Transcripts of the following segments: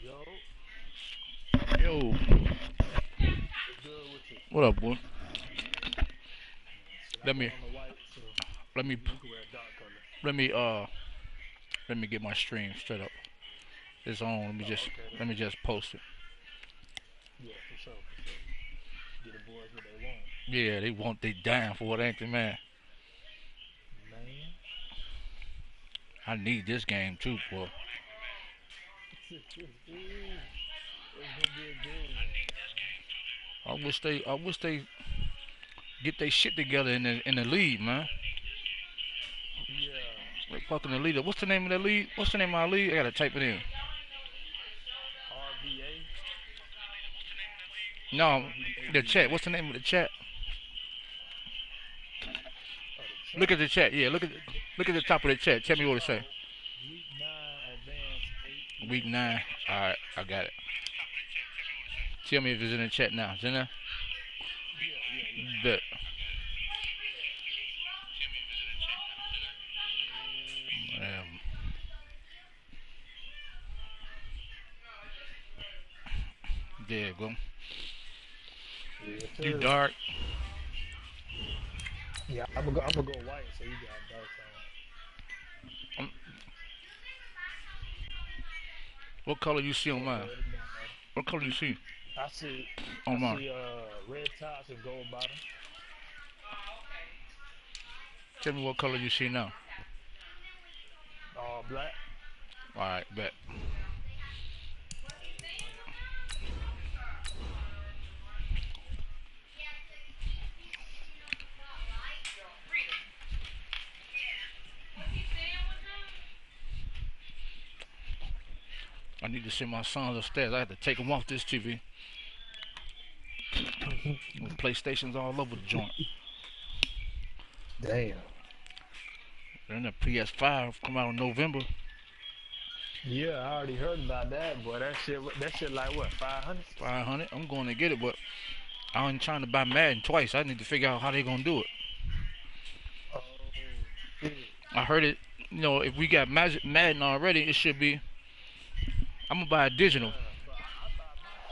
Yo. What up, boy? Let me get my stream straight up. It's on. Let me just post it. Yeah, for sure. Get the boys what they want. Yeah, they dying for it, ain't they, man? Man. I need this game too, boy. It's gonna be a good one. I wish they get their shit together in the league, man. Yeah. Like fucking the leader. What's the name of the league? What's the name of our league? I gotta type it in. RBA. No, the chat. What's the name of the chat? Look at the chat. Yeah, look at the top of the chat. Tell me what it say. Week 9 advanced 8. Week 9. All right, I got it. Tell me if it's in the chat now. Is it in there? Yeah. Bet. There you go. You dark. Yeah, I'm gonna go white, so you got dark on. What color you see on mine? What color you see? I see on mine. Red tops and gold bottom. Tell me what color you see now. Black. All right, bet. I need to send my sons upstairs. I have to take them off this TV. With PlayStations all over the joint. Damn. Then the PS5 come out in November. Yeah, I already heard about that, boy. That shit like what, 500? 500. I'm going to get it, but I ain't trying to buy Madden twice. I need to figure out how they gonna do it. Oh, shit. I heard it. You know, if we got Madden already, it should be. I'm gonna buy a digital.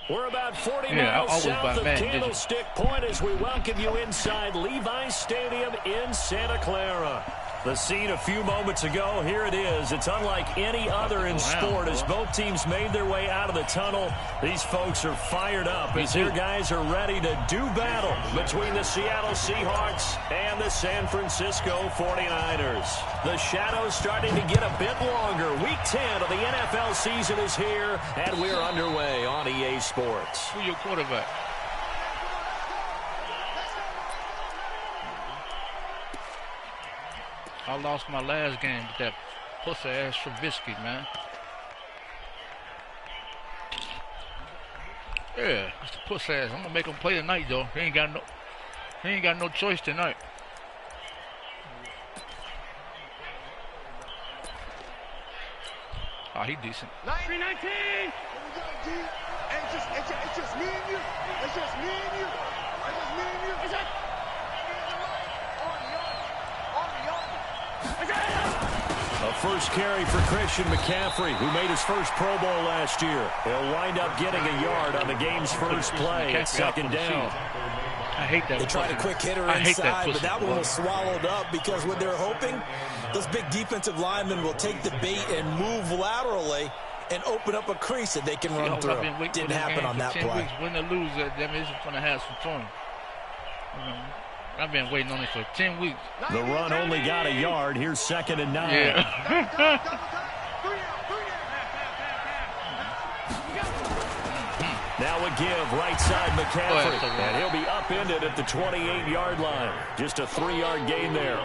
We're about 40 miles south of Candlestick Point as we welcome you inside Levi's Stadium in Santa Clara. The scene a few moments ago, here it is. It's unlike any other in sport as both teams made their way out of the tunnel. These folks are fired up as their guys are ready to do battle between the Seattle Seahawks and the San Francisco 49ers. The shadows starting to get a bit longer. Week 10 of the NFL season is here, and we're underway on EA Sports. Who's your quarterback? I lost my last game with that pussy ass Trubisky, man. Yeah, it's the pussy ass. I'm gonna make him play tonight though. He ain't got no choice tonight. Oh, he decent. 319. It's just me and you. It's just me and you. It's just A first carry for Christian McCaffrey, who made his first Pro Bowl last year. He'll wind up getting a yard on the game's first play. It's second down. I hate that. They tried a quick hitter inside, but that one was swallowed up because what they're hoping, those big defensive linemen will take the bait and move laterally and open up a crease that they can run through. Didn't happen on that play. Win or lose, it's going to have some fun. I've been waiting on it for 10 weeks. The run only got a yard. Here's second and 9. Yeah. Now a give right side McCaffrey. And he'll be upended at the 28-yard line. Just a 3-yard gain there.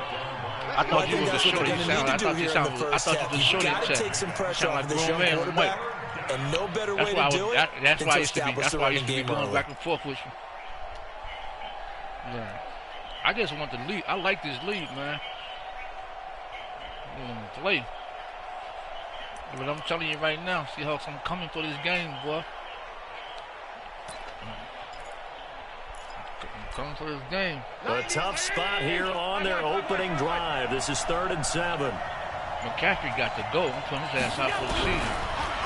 I thought you was a shorty. I thought you was shorty. Got to take some pressure off this young quarterback. And no better way to do it than to establish the running game going back and forth with you. Yeah. I just want the lead. I like this lead, man. Play. But I'm telling you right now, Seahawks, I'm coming for this game, boy. I'm coming for this game. A tough spot here on their opening drive. This is 3rd and 7. McCaffrey got to go. I'm putting his ass out for the season.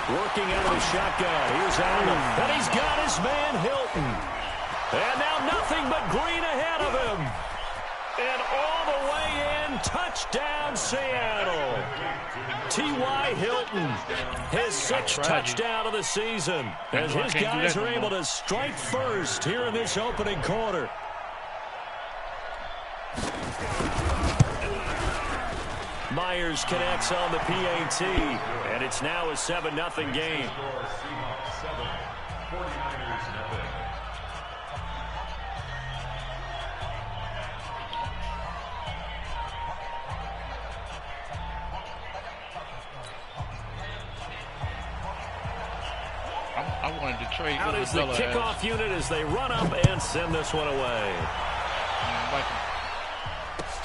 Working out of the shotgun. Here's Allen. And he's got his man Hilton. And now nothing but green ahead of him. And all the way in, touchdown Seattle. T.Y. Hilton, his 6th touchdown of the season, as his guys are able to strike first here in this opening quarter. Myers connects on the PAT, and it's now a 7-0 game. I wanted to trade. Out is the kickoff unit as they run up and send this one away.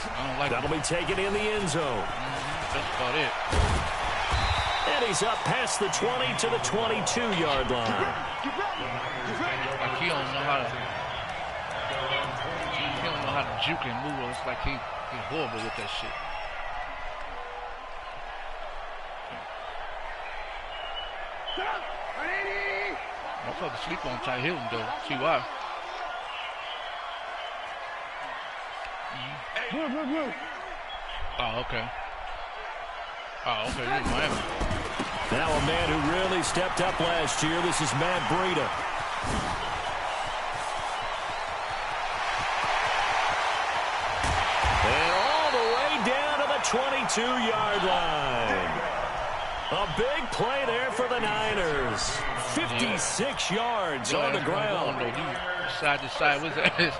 I don't like That'll be taken in the end zone. That's about it. And he's up past the 20 to the 22-yard line. Like he don't know how to juke and move. It's like he's horrible with that shit. Motherfucker sleep on Ty Hilton though. See why? Oh, okay. Oh, okay. You're in Miami. Now a man who really stepped up last year. This is Matt Breida. And all the way down to the 22-yard line. A big play there for the Niners. 56 yards on the ground. Side to side. What's that?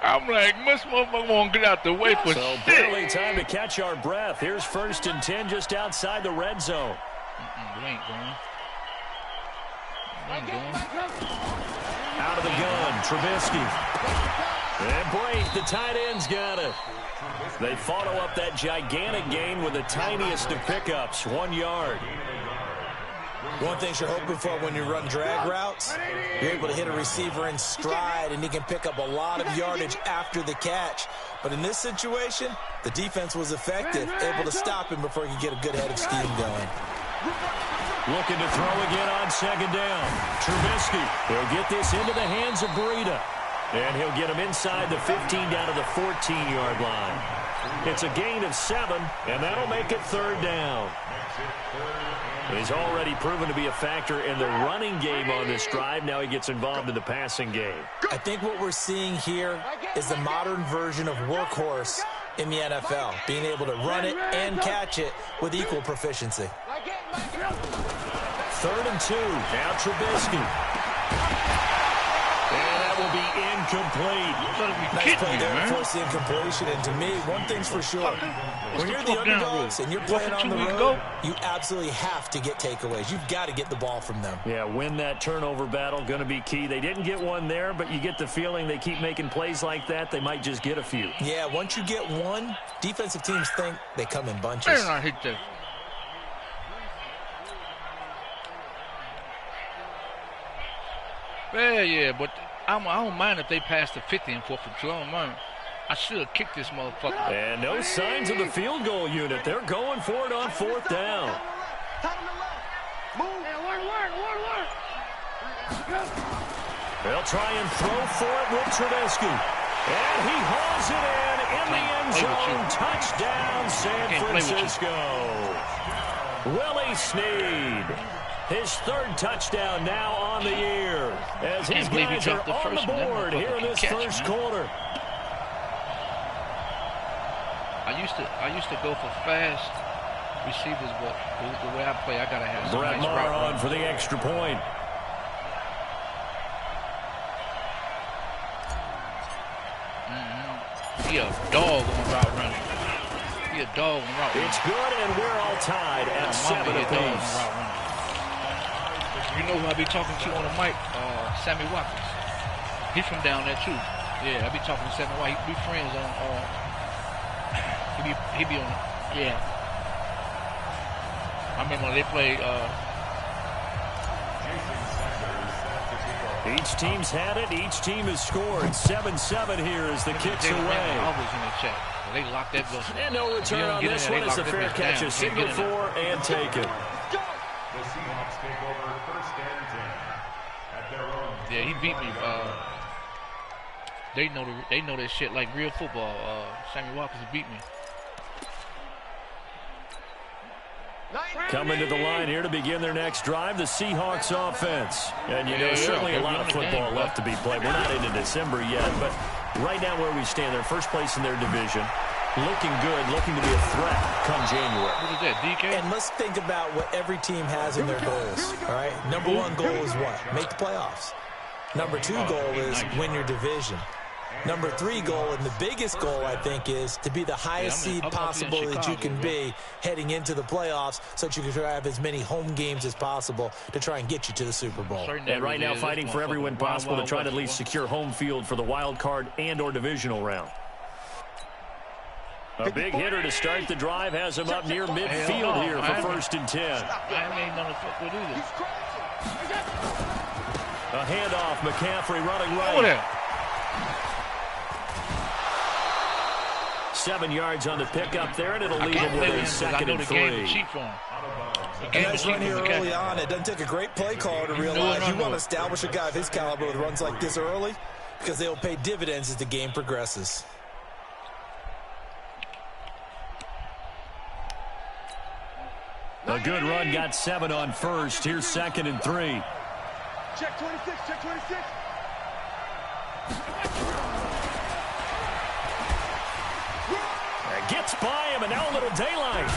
I'm like, this motherfucker won't get out the way for so shit. barely time to catch our breath. Here's 1st and 10 just outside the red zone. We ain't going. Out of the gun, Trubisky. And Brate, the tight end's got it. They follow up that gigantic gain with the tiniest of pickups, 1 yard. One thing you're hoping for when you run drag routes, you're able to hit a receiver in stride, and he can pick up a lot of yardage after the catch. But in this situation, the defense was effective, able to stop him before he could get a good head of steam going. Looking to throw again on 2nd down. Trubisky, he'll get this into the hands of Breida. And he'll get him inside the 15 down to the 14-yard line. It's a gain of 7, and that'll make it 3rd down. He's already proven to be a factor in the running game on this drive. Now he gets involved in the passing game. I think what we're seeing here is the modern version of workhorse in the NFL, being able to run it and catch it with equal proficiency. 3rd and 2. Now Trubisky. And that will be incomplete. Nice play there, force the incompletion. And to me, one thing's for sure. When you're the underdogs and you're playing on the road, you absolutely have to get takeaways. You've got to get the ball from them. Yeah, win that turnover battle, going to be key. They didn't get one there, but you get the feeling they keep making plays like that, they might just get a few. Yeah, once you get one, defensive teams think they come in bunches. I hate that. Yeah, but I don't mind if they pass the 50 and 4 for 2. I don't mind. I should have kicked this motherfucker. And no signs of the field goal unit. They're going for it on 4th down. They'll try and throw for it with Trubisky. And he hauls it in the end zone. Touchdown, San Francisco. Willie Snead. His 3rd touchdown now on the year. As his guys are on the board here in this first quarter. I used to go for fast receivers, but the way I play, I gotta have some Brett nice Maher route on for the extra point. He a dog on route running. He a dog on route running. It's good, and we're all tied at 7 apiece. You know who I be talking to on the mic? Sammy Watkins. He from down there too. Yeah, I be talking to Sammy Watkins. He be friends on. He be on. Yeah. I remember when they played. Each team's had it. Each team has scored. 7-7 here as the kicks away. Always in the check. They lock that bill. And no return on this one as the fair catch is signaled for and taken. The Seahawks take over 1st and 10 at their own. Yeah, he beat me. They know that shit like real football. Sammy Watkins beat me. Coming to the line here to begin their next drive, the Seahawks offense. And you know, certainly a lot of football left to be played. We're not into December yet, but right now where we stand, they're first place in their division. Looking good, looking to be a threat come January. What is that, DK? And let's think about what every team has in their goals, all right? Number one goal is what? Make the playoffs. Number two goal is win your division. Number three goal, and the biggest goal, I think, is to be the highest seed possible that you can be heading into the playoffs so that you can try to have as many home games as possible to try and get you to the Super Bowl. And right now fighting for every win possible to try to at least secure home field for the wild card and or divisional round. A big hitter to start the drive has him up near midfield here for 1st and 10. A handoff, McCaffrey running right. 7 yards on the pickup there, and it'll leave him with a 2nd and 3. And that's run here early on. It doesn't take a great play caller to realize you want to establish a guy of his caliber with runs like this early because they'll pay dividends as the game progresses. A good run, got 7 on first. Here's 2nd and 3. Check 26, check 26. Gets by him, and now a little daylight.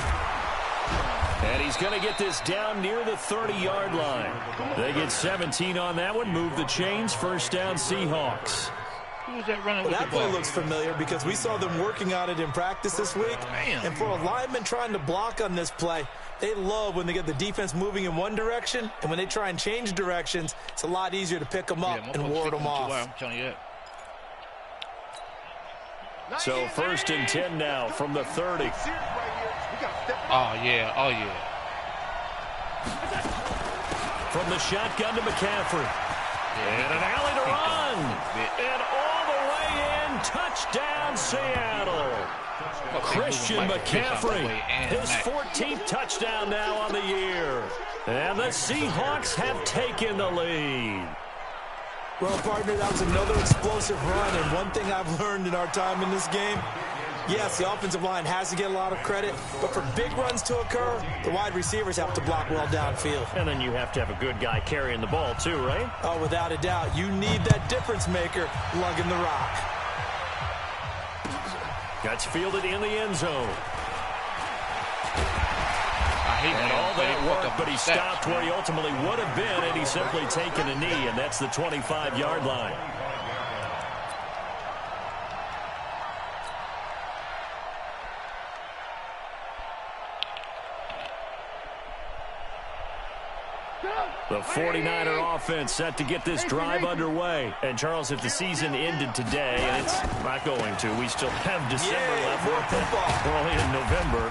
And he's going to get this down near the 30-yard line. They get 17 on that one. Move the chains. 1st down, Seahawks. Who's that running well, with that the ball? play looks familiar because we saw them working on it in practice this week. Man. And for a lineman trying to block on this play, they love when they get the defense moving in one direction, and when they try and change directions, it's a lot easier to pick them up and ward them off. I'm telling you that. So 1st and 10 now from the 30. Oh, yeah. Oh, yeah. From the shotgun to McCaffrey. And an alley to run. And all the way in. Touchdown, Seattle. Christian McCaffrey. His 14th touchdown now on the year. And the Seahawks have taken the lead. Well, partner, that was another explosive run, and one thing I've learned in our time in this game, yes, the offensive line has to get a lot of credit, but for big runs to occur, the wide receivers have to block well downfield. And then you have to have a good guy carrying the ball too, right? Oh, without a doubt. You need that difference maker lugging the rock. Gets fielded in the end zone. And all that work, but he stopped where he ultimately would have been, and he's simply taken a knee, and that's the 25-yard line. The 49er offense set to get this drive underway. And, Charles, if the season ended today, and it's not going to, we still have December left. We're only in November.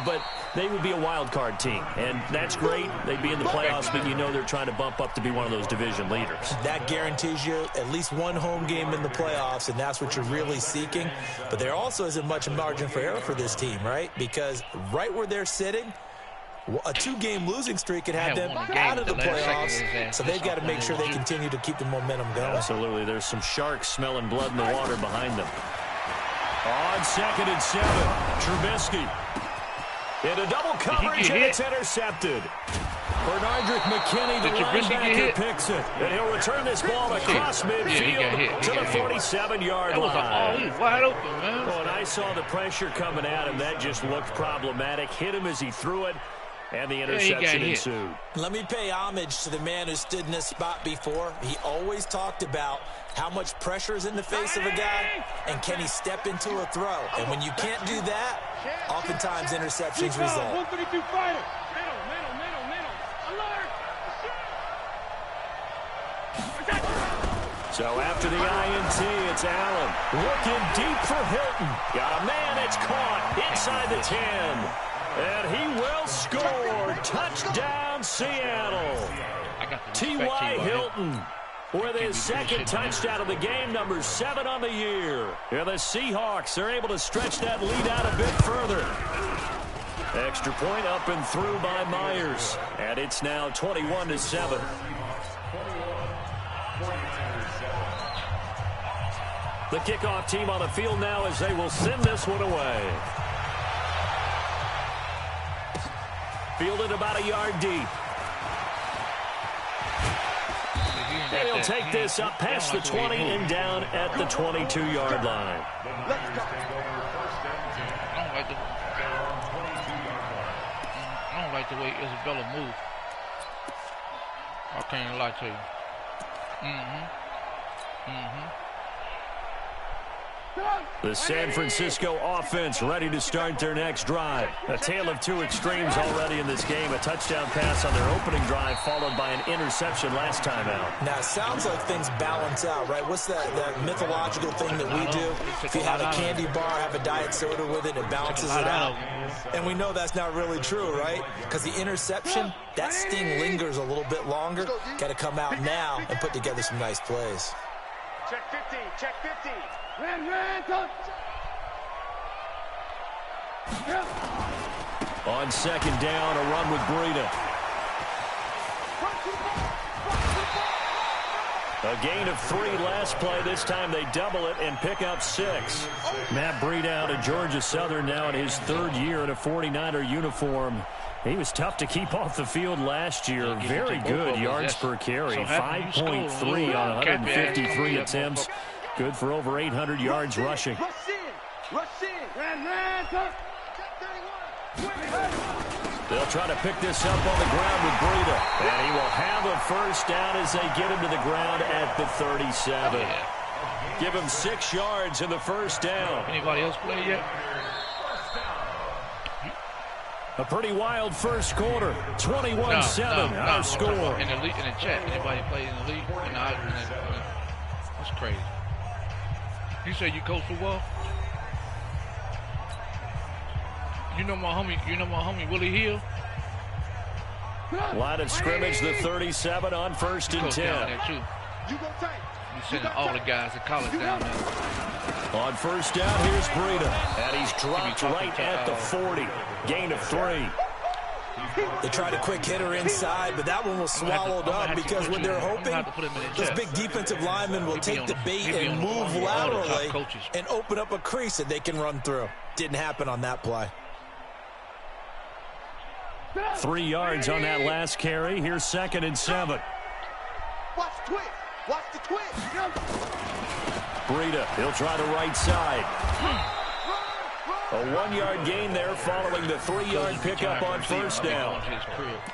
But they would be a wild card team, and that's great. They'd be in the playoffs, but you know they're trying to bump up to be one of those division leaders. That guarantees you at least one home game in the playoffs, and that's what you're really seeking. But there also isn't much margin for error for this team, right? Because right where they're sitting, a 2-game losing streak could have them out of the playoffs, so they've got to make sure they continue to keep the momentum going. Absolutely. There's some sharks smelling blood in the water behind them. On 2nd and 7, Trubisky. Into double coverage, and it's intercepted. Bernardrick McKinney, the linebacker, picks it. And he'll return this ball across midfield to the 47-yard line. He's wide open, man. Oh, and I saw the pressure coming at him. That just looked problematic. Hit him as he threw it, and the interception ensued. Let me pay homage to the man who stood in this spot before. He always talked about how much pressure is in the face of a guy, and can he step into a throw? And when you can't do that, oftentimes interceptions result. 132 fighter. So after the INT, it's Allen. Looking deep for Hilton. Got a man, it's caught inside the 10. And he will score. Touchdown, Seattle. T.Y. Hilton. with his second touchdown of the game, number 7 on the year. And the Seahawks are able to stretch that lead out a bit further. Extra point up and through by Myers. And it's now 21-7. The kickoff team on the field now as they will send this one away. Fielded about a yard deep. And he'll take this up past the 20 and down at the 22-yard line. I don't like the way Isabella moved. I can't lie to you. The San Francisco offense ready to start their next drive. A tale of two extremes already in this game. A touchdown pass on their opening drive followed by an interception last time out. Now, it sounds like things balance out, right? What's that mythological thing that we do? If you have a candy bar, have a diet soda with it, it balances it out. And we know that's not really true, right? Because the interception, that sting lingers a little bit longer. Got to come out now and put together some nice plays. Check 50, check 50. On second down, a run with Breida. A gain of 3 last play. This time they double it and pick up 6. Matt Breida out of Georgia Southern now in his 3rd year in a 49er uniform. He was tough to keep off the field last year. Very good yards per carry. 5.3 on 153 attempts. Good for over 800 yards rushing. They'll try to pick this up on the ground with Breida. And he will have a first down as they get him to the ground at the 37. Give him 6 yards in the first down. Anybody else play yet? A pretty wild first quarter. 21-7 our score. In the chat, anybody play in the league? That's crazy. You say you coach football? You know my homie Willie Hill? Line of scrimmage, the 37 on 1st and 10. You sending all the guys to college down there. On first down, here's Breida. And he's dropped right at the 40. Gain of 3. They tried a quick hitter inside, but that one was swallowed up because when they're hoping, those big defensive linemen will take the bait and move laterally and open up a crease that they can run through. Didn't happen on that play. 3 yards on that last carry. Here's 2nd and 7. Watch the twist. Watch the twist. Breida, he'll try the right side. A 1-yard gain there following the 3-yard pickup on first down.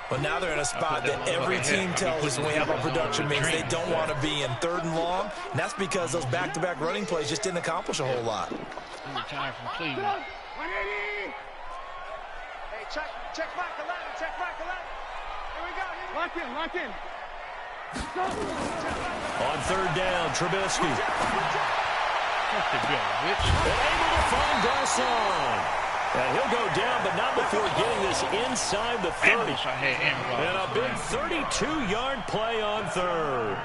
But now they're in a spot that every team tells us when we have our production means they don't want to be in 3rd and long. And that's because those back-to-back running plays just didn't accomplish a whole lot. Retired from Cleveland. 180. Hey, check Mike 11. Check Mike 11. Here we go. Lock in. On 3rd down, Trubisky. And able to find Garcon. And he'll go down, but not before getting this inside the 30. And a big 32-yard play on 3rd.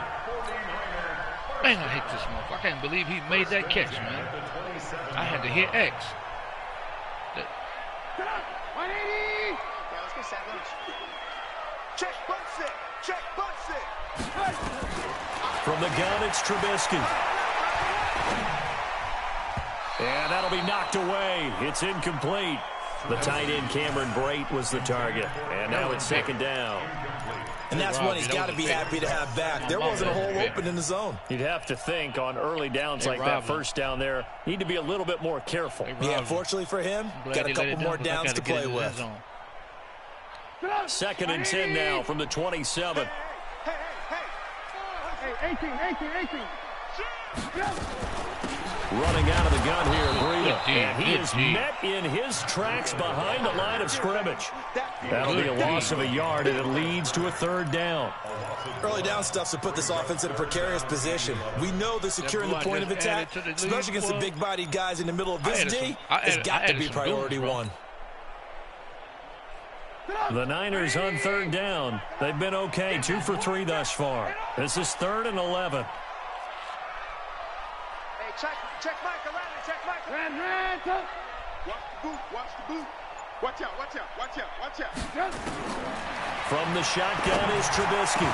Man, I hate this motherfucker. I can't believe he made that catch, man. I had to hit X. 180. Yeah, let's get sandwich. Check Bunsick. Check Bunsick. From the gun, it's Trubisky. And that'll be knocked away. It's incomplete. The tight end, Cameron Brate, was the target. And now it's 2nd down. And that's one he's got to be happy to have back. There wasn't a hole open in the zone. You'd have to think on early downs like that first down there, need to be a little bit more careful. Yeah, fortunately for him, got a couple more downs to play with. 2nd and 10 now from the 27. Hey, 18. Running out of the gun here, Breida. And he is met in his tracks behind the line of scrimmage. That'll be a loss of a yard, and it leads to a 3rd down. Early down stuff to put this offense in a precarious position. We know they're securing the point of attack, especially against the big-bodied guys in the middle of this D. It's got to be priority 1. The Niners on third down. They've been okay, 2 for 3 thus far. This is 3rd and 11. Hey, check Mike around. Check Mike. Ran. Watch the boot. Watch out. From the shotgun is Trubisky.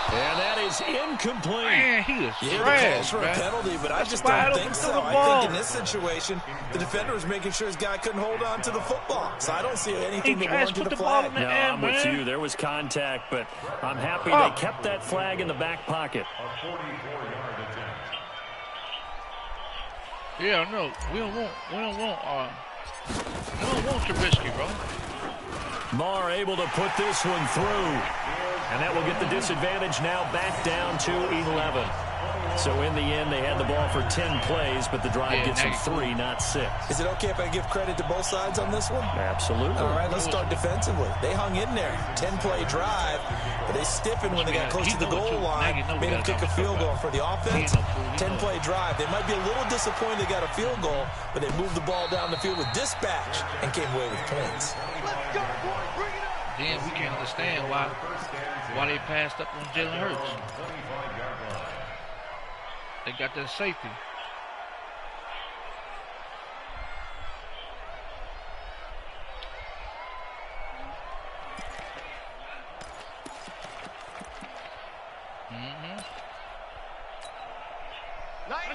And that is incomplete. Man, he is trash, for a penalty, but I just don't think so. I think in this situation, the defender was making sure his guy couldn't hold on to the football. So I don't see anything that warranted the flag. No, I'm with you. There was contact, but I'm happy they kept that flag in the back pocket. Yeah, no, we don't want Trubisky, bro. Marr able to put this one through. And that will get the disadvantage now back down to 11. So in the end, they had the ball for 10 plays, but the drive gets them 3, not 6. Is it okay if I give credit to both sides on this one? Absolutely. All right, let's start defensively. They hung in there. 10-play drive, but they stiffened when they got close to the goal line. Made them kick a field goal for the offense. 10-play drive. They might be a little disappointed they got a field goal, but they moved the ball down the field with dispatch and came away with points. Then we can't understand why they passed up on Jalen Hurts. They got that safety.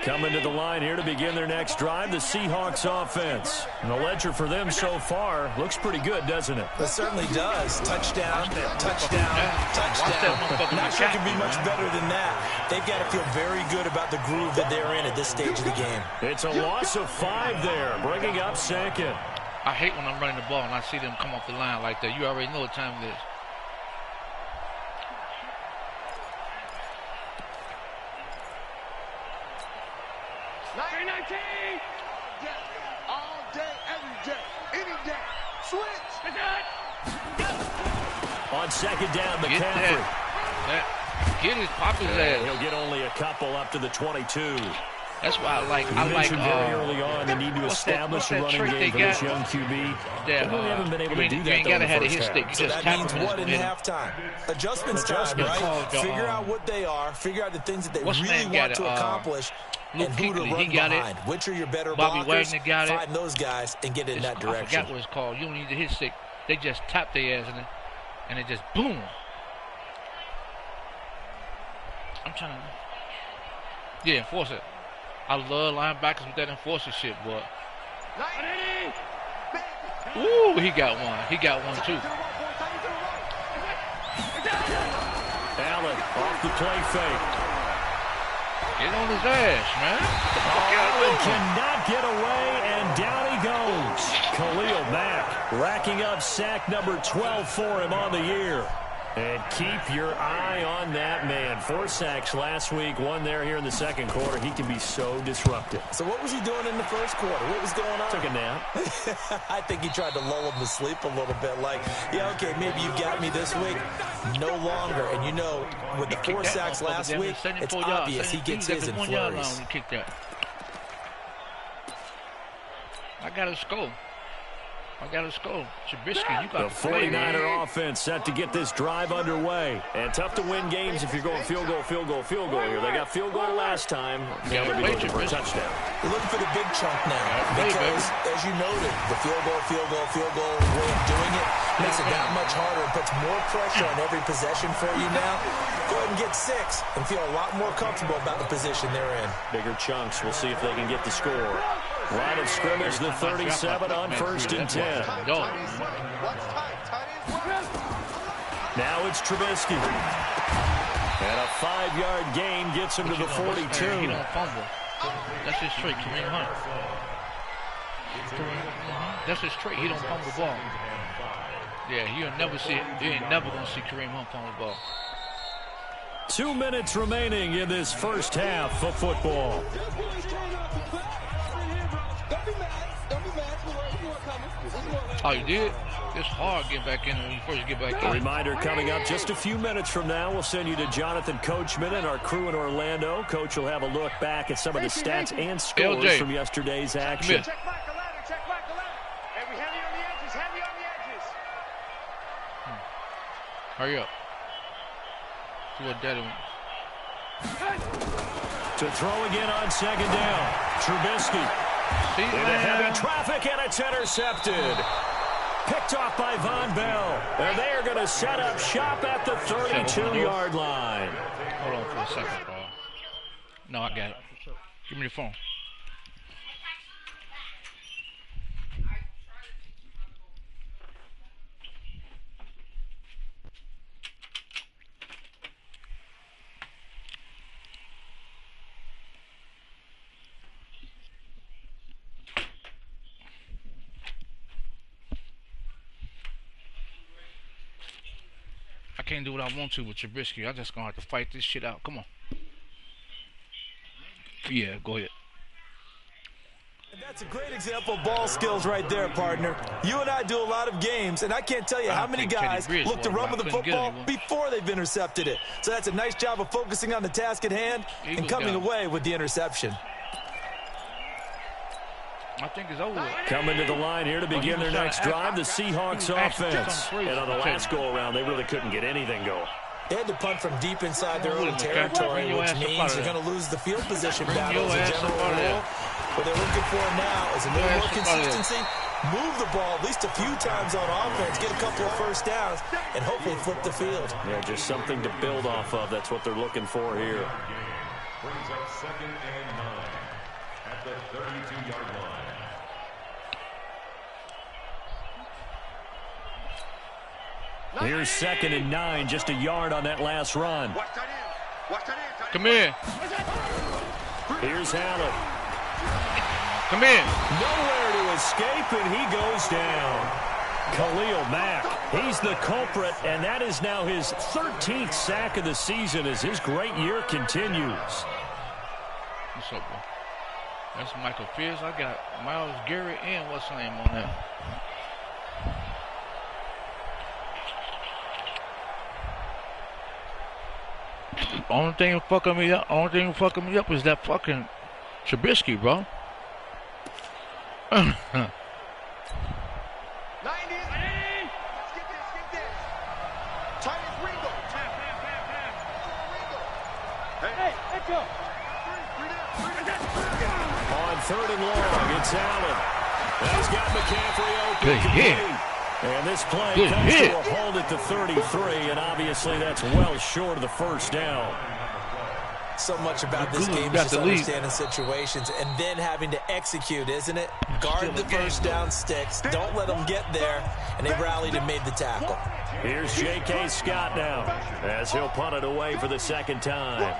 Coming to the line here to begin their next drive, the Seahawks offense. And the ledger for them so far looks pretty good, doesn't it? It certainly does. Touchdown. Not sure it can be much better than that. They've got to feel very good about the groove that they're in at this stage of the game. It's a loss of 5 there, bringing up second. I hate when I'm running the ball and I see them come off the line like that. You already know what time it is. All day, every day, any day. Switch. On second down, McCaffrey. Get his Papa's ass. He'll get only a couple up to the 22. That's why I mentioned very early on the need to establish a running game for this young QB. They haven't been able to do that in the first half. So that means what in halftime? Adjustments time, right? Figure out what they are. Figure out the things that they really want to accomplish. Luke and who to Kuechly, run behind. Which are your better Bobby blockers? Wagner got it. Find those guys and get in that direction. I forgot what it's called. You don't need to hit stick. They just tap their ass in it, and it just boom. I'm trying to. Yeah, enforce it. I love linebackers with that enforcer shit, boy. Ooh, he got one. He got one too. Allen off the play fake. Get on his ass, man. Allen cannot get away, and down he goes. Khalil Mack racking up sack number 12 for him on the year. And keep your eye on that man. 4 sacks last week, 1 there here in the second quarter. He can be so disruptive. So what was he doing in the first quarter? What was going on? Took a nap. I think he tried to lull him to sleep a little bit. Like, yeah, okay, maybe you got me this week. No longer. And you know, with the 4 sacks last week, it's obvious he gets his in flurries. I got to score. Trubisky, you got the 49er offense set to get this drive underway. And tough to win games if you're going field goal here. They got field goal last time. Now they'll be looking for a touchdown. You're looking for the big chunk now. Because, as you noted, the field goal way of doing it makes it that much harder and puts more pressure on every possession for you now. Go ahead and get 6 and feel a lot more comfortable about the position they're in. Bigger chunks. We'll see if they can get the score. Line of scrimmage, the 37 on 1st and 10. Now it's Trubisky. And a 5-yard gain gets him to the 42. He don't fumble. That's his trait, Kareem Hunt. That's his trait. He don't fumble the ball. Yeah, you'll never see it. You ain't never going to see Kareem Hunt fumble the ball. 2 minutes remaining in this first half of football. Oh, you did? It's hard getting back in when you first get back in. A reminder coming up just a few minutes from now. We'll send you to Jonathan Coachman and our crew in Orlando. Coach will have a look back at some of the stats and scores from yesterday's action. Check Michael Leonard. Hey, we heavy on the edges. Hurry up. See what daddy wants. To throw again on second down. Trubisky. Into heavy traffic, and it's intercepted. Picked off by Von Bell. And they are going to set up shop at the 32-yard line. Hold on for a second, bro. No, I got it. Give me the phone. I can't do what I want to with Trubisky. I just gonna have to fight this shit out. Come on. Yeah, go ahead. That's a great example of ball skills right there, partner. You and I do a lot of games, and I can't tell you how many guys look to run with the football before they've intercepted it. So that's a nice job of focusing on the task at hand and coming away with the interception. I think it's over. Coming to the line here to begin their next drive, the Seahawks offense. And on the last go-around, they really couldn't get anything going. They had to punt from deep inside their own territory, which means they're going to lose the field position battle as a general rule. What they're looking for now is a little more consistency, move the ball at least a few times on offense, get a couple of first downs, and hopefully flip the field. Yeah, just something to build off of. That's what they're looking for here. Brings up 2nd and 9 at the 32-yard line. Here's 2nd and 9, just a yard on that last run. Come in. Here's Allen. Come in. Nowhere to escape, and he goes down. Khalil Mack, he's the culprit, and that is now his 13th sack of the season as his great year continues. What's up, bro? That's Michael Pierce. I got Myles Garrett and what's his name on that? Only thing fucking me up is that fucking Trubisky, bro. 90. Let's get this. Titus Ringo. Hey, let's go. On 3rd and long, it's Allen. He's got McCaffrey open. Good hit. And this play comes to a hold at the 33, and obviously that's well short of the first down. So much about this game is just understanding situations and then having to execute, isn't it? Guard the first down sticks. Don't let them get there. And they rallied and made the tackle. Here's J.K. Scott now as he'll punt it away for the second time.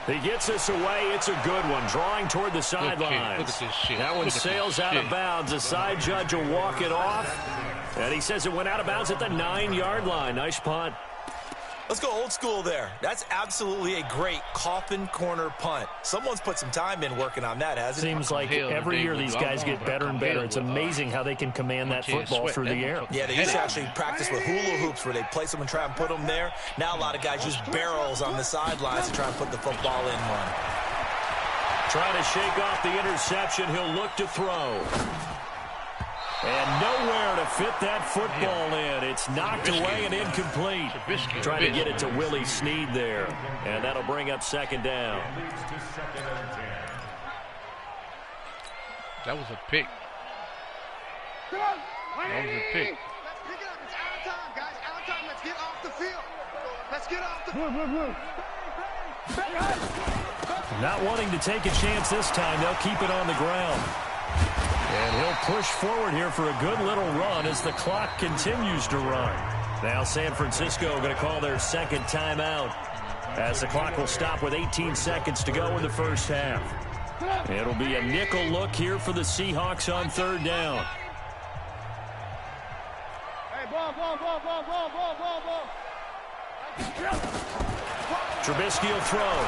He gets this away. It's a good one. Drawing toward the sidelines. Look at this shit. That one sails out of bounds. The side judge will walk it off. And he says it went out of bounds at the 9-yard line. Nice punt. Let's go old school there. That's absolutely a great coffin corner punt. Someone's put some time in working on that, hasn't it? Seems like every year these guys get better and better. It's amazing how they can command that football through the air. Yeah, they used to actually practice with hula hoops where they place them and try and put them there. Now a lot of guys use barrels on the sidelines to try and put the football in one. Trying to shake off the interception. He'll look to throw. And nowhere to fit that football in. It's knocked away and incomplete. Trying to get it to Willie Snead there. And that'll bring up second down. That was a pick. That was a pick. Let's pick it up. It's out of time, guys. Out of time. Let's get off the field. Let's get off the field. Not wanting to take a chance this time. They'll keep it on the ground. And he'll push forward here for a good little run as the clock continues to run. Now San Francisco going to call their second timeout as the clock will stop with 18 seconds to go in the first half. It'll be a nickel look here for the Seahawks on 3rd down. Hey, ball. Trubisky will throw.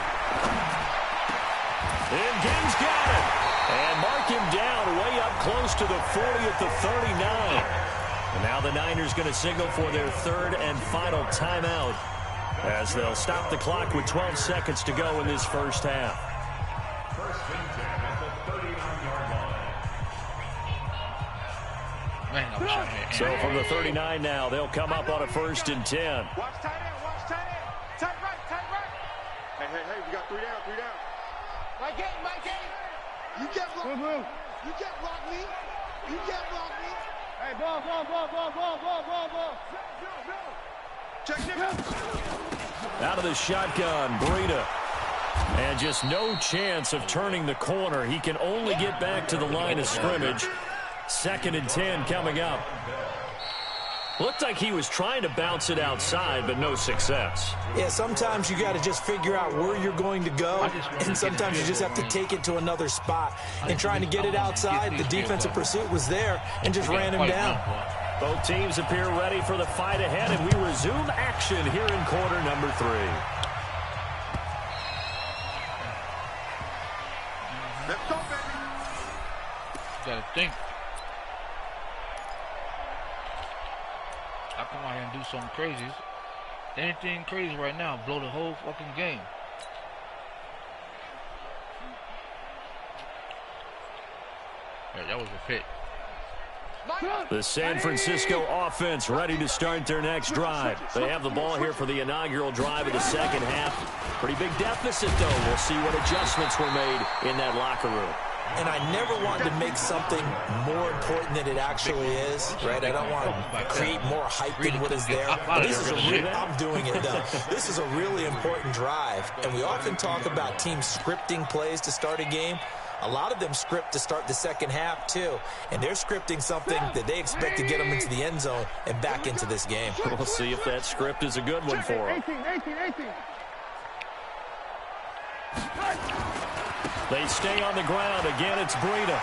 And Gaines got it. And mark him down way up close to the 40 at the 39. And now the Niners going to signal for their 3rd and final timeout as they'll stop the clock with 12 seconds to go in this first half. First and 10 at the 39-yard line. Man, I wish I had. So from the 39 now, they'll come up on a 1st and 10. Watch tight end, watch tight end. Tight right, tight right. Hey, we got 3 down, 3 down. Mike eight. You can't block me. You can't block me. You can't block me. Hey, ball. Check this. Out of the shotgun, Breida. And just no chance of turning the corner. He can only get back to the line of scrimmage. 2nd and 10 coming up. Looked like he was trying to bounce it outside, but no success. Yeah, sometimes you got to just figure out where you're going to go, and sometimes you just have to take it to another spot. And trying to get it outside, the defensive pursuit was there and just ran him down. Both teams appear ready for the fight ahead, and we resume action here in quarter number 3. Let's go, baby. Gotta think. I come out here and do something crazy. Anything crazy right now, blow the whole fucking game. Yeah, that was a fit. The San Francisco offense ready to start their next drive. They have the ball here for the inaugural drive of the 2nd half. Pretty big deficit, though. We'll see what adjustments were made in that locker room. And I never wanted to make something more important than it actually is, right? I don't want to create more hype than what is there. But this is I'm doing it, though. This is a really important drive. And we often talk about teams scripting plays to start a game. A lot of them script to start the 2nd half, too. And they're scripting something that they expect to get them into the end zone and back into this game. We'll see if that script is a good one for them. 18. They stay on the ground. Again, it's Breida.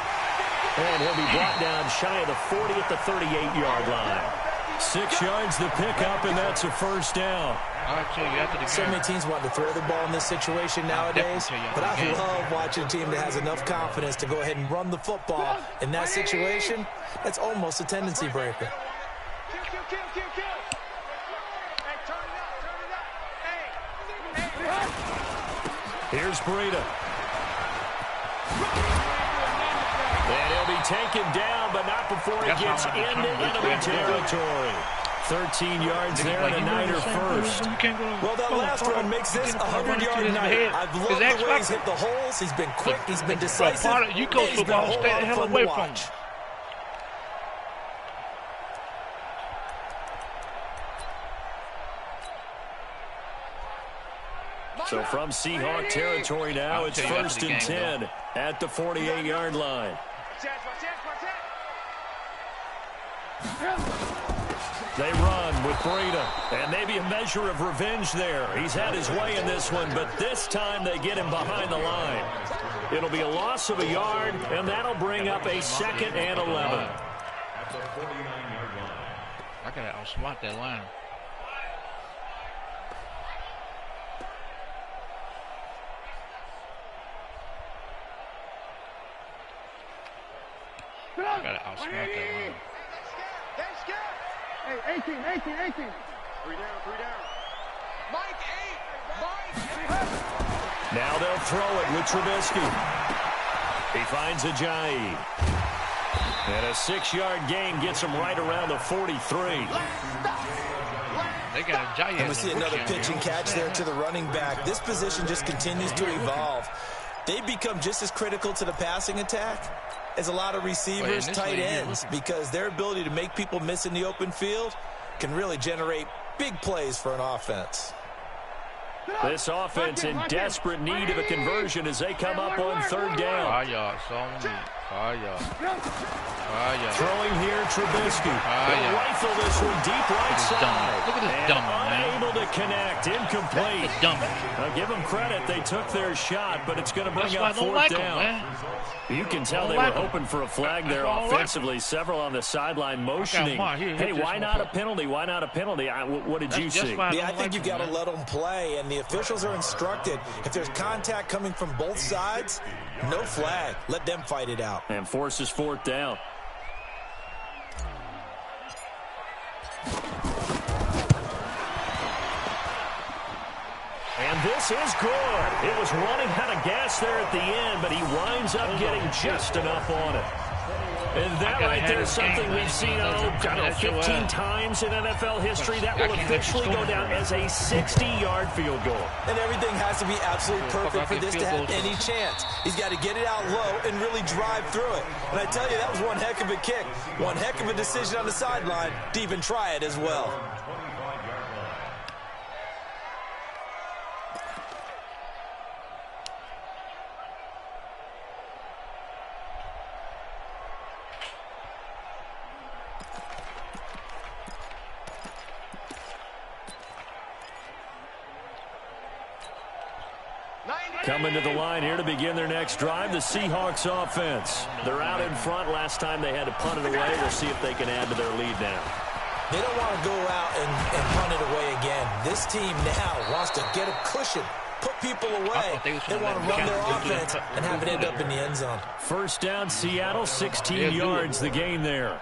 And he'll be brought down shy of the 40 at the 38-yard line. 6 yards the pickup, and that's a 1st down. I'll tell you after the game. So many teams want to throw the ball in this situation nowadays, but I love watching a team that has enough confidence to go ahead and run the football. In that situation, that's almost a tendency breaker. Kill. Hey, turn it up. Hey. Here's Breida. And he'll be taken down, but not before he gets into enemy territory. 13 yards there and a Niner 1st. Well, that last run makes this a 100-yard night. I've loved the way he's hit the holes. He's been quick. He's been decisive. You coach football, stay the hell away from him. So from Seahawk territory now, it's 1st and 10 at the 48-yard line. They run with Breida, and maybe a measure of revenge there. He's had his way in this one, but this time they get him behind the line. It'll be a loss of a yard, and that'll bring up a 2nd and 11. At the 49-yard line. I gotta outsmart that line. I gotta outsmart that line. Hey, 18. 3 down. Mike 8. Now they'll throw it with Trubisky. He finds Ajayi. And a 6-yard gain gets him right around the 43. They got Ajayi. And we see another pitch and catch there to the running back. This position just continues to evolve. They become just as critical to the passing attack as a lot of receivers, tight ends, because their ability to make people miss in the open field can really generate big plays for an offense. This offense in desperate need of a conversion as they come up on 3rd down. 5 yards, so many. 5 yards. 5 yards. Throwing here, Trubisky. They'll rifle this one deep right side. Look at this dummy, man. Unable to connect. Incomplete. Dummy. Now give them credit. They took their shot, but it's going to bring up 4th down. You can tell they were hoping for a flag there offensively. Several on the sideline motioning. Hey, why not a penalty? Why not a penalty? What did you see? Yeah, I think you've got to let them play, and the officials are instructed. If there's contact coming from both sides, no flag. Let them fight it out. And forces 4th down. And this is good. It was running out of gas there at the end, but he winds up getting just enough on it. And that right there is something we've seen, 15 times in NFL history. That will officially go down as a 60-yard field goal. And everything has to be absolutely perfect for this to have any chance. He's got to get it out low and really drive through it. And I tell you, that was one heck of a kick. One heck of a decision on the sideline to even try it as well. Coming to the line here to begin their next drive, the Seahawks offense. They're out in front. Last time they had to punt it away. We'll see if they can add to their lead now. They don't want to go out and punt it away again. This team now wants to get a cushion, put people away. They want to run their offense and have it end up in the end zone. First down, Seattle, 16 yards, the gain there.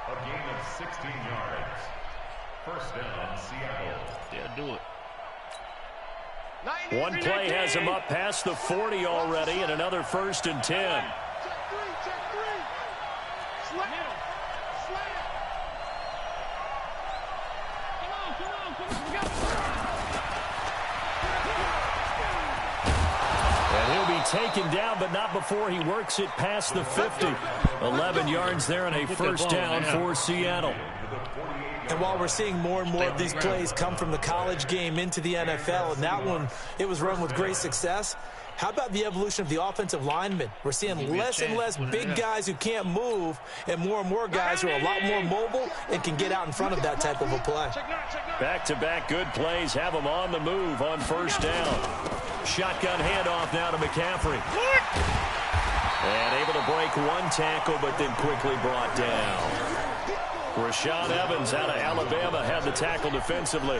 A gain of 16 yards. First down, Seattle. Yeah, do it. One play has him up past the 40 already, and another 1st and 10. Check three. Slam it. And he'll be taken down, but not before he works it past the 50. 11 yards there and a first down for Seattle. And while we're seeing more and more of these plays come from the college game into the NFL, and that one, it was run with great success, how about the evolution of the offensive linemen? We're seeing less and less big guys who can't move and more guys who are a lot more mobile and can get out in front of that type of a play. Back-to-back good plays have them on the move on first down. Shotgun handoff now to McCaffrey. And able to break one tackle, but then quickly brought down. Rashaan Evans out of Alabama had the tackle defensively.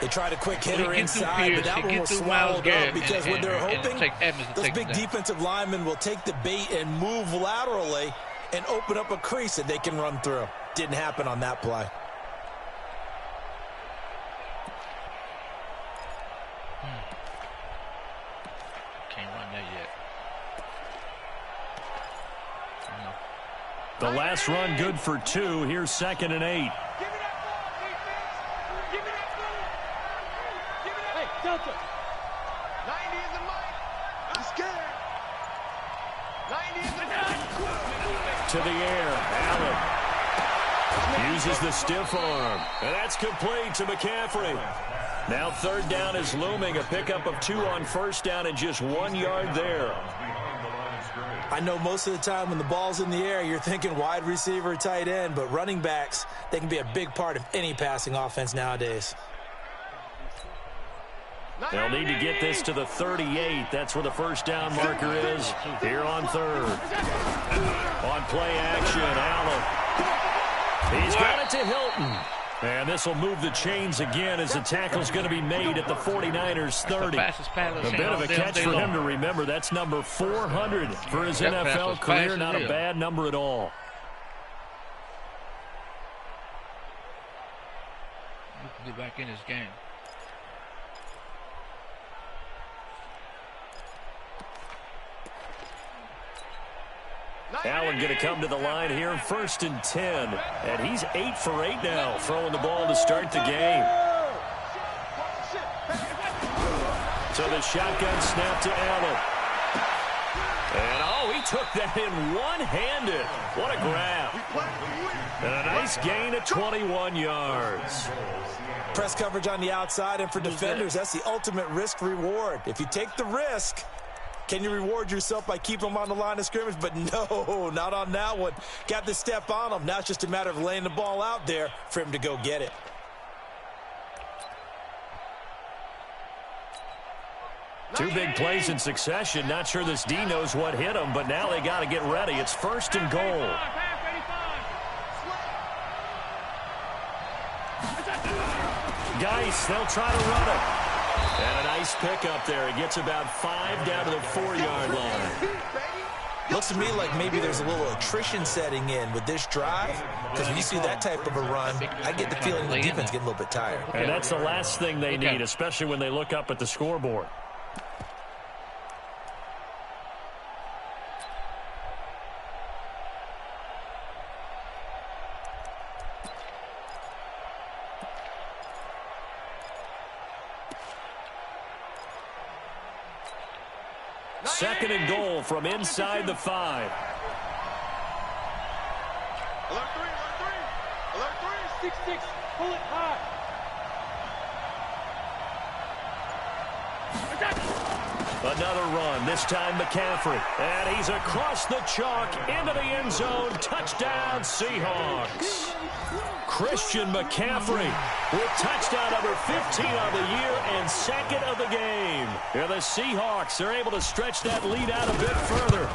They tried a quick hitter inside, but that one was swallowed up because what they're hoping, those big defensive linemen will take the bait and move laterally and open up a crease that they can run through. Didn't happen on that play. Can't run that yet. The last run good for 2. Here's 2nd and 8. Give me that ball, defense. Give me that ball. Give me that. Hey, Delta. 90 is the mic. I'm scared. 90 is the mic. To the air. Allen uses the stiff arm. And that's complete to McCaffrey. Now 3rd down is looming. A pickup of 2 on first down and just 1 yard there. I know most of the time when the ball's in the air, you're thinking wide receiver, tight end, but running backs, they can be a big part of any passing offense nowadays. They'll need to get this to the 38. That's where the first down marker is here on 3rd. On play action, Allen. He's got it to Hilton. And this will move the chains again as the tackle's going to be made at the 49ers 30. A bit of a catch for him to remember. That's number 400 for his NFL career. Not a bad number at all. You can get back in this game. Allen going to come to the line here, 1st and 10. And he's 8 for 8 now, throwing the ball to start the game. So the shotgun snap to Allen. And, he took that in one-handed. What a grab. And a nice gain at 21 yards. Press coverage on the outside, and for defenders, that's the ultimate risk-reward. If you take the risk, can you reward yourself by keeping them on the line of scrimmage? But no, not on that one. Got the step on him. Now it's just a matter of laying the ball out there for him to go get it. Two big plays in succession. Not sure this D knows what hit him, but now they got to get ready. It's 1st and goal. Geis, they'll try to run it. And a nice pickup there. He gets about 5 down to the 4-yard line. Looks to me like maybe there's a little attrition setting in with this drive, because when you see that type of a run, I get the feeling the defense getting a little bit tired. And that's the last thing they need, especially when they look up at the scoreboard. second and goal from inside the 5. Alert 3. 6-6. Pull it high. Another run, this time McCaffrey. And he's across the chalk into the end zone. Touchdown, Seahawks. Christian McCaffrey with touchdown number 15 on the year and second of the game. And the Seahawks are able to stretch that lead out a bit further.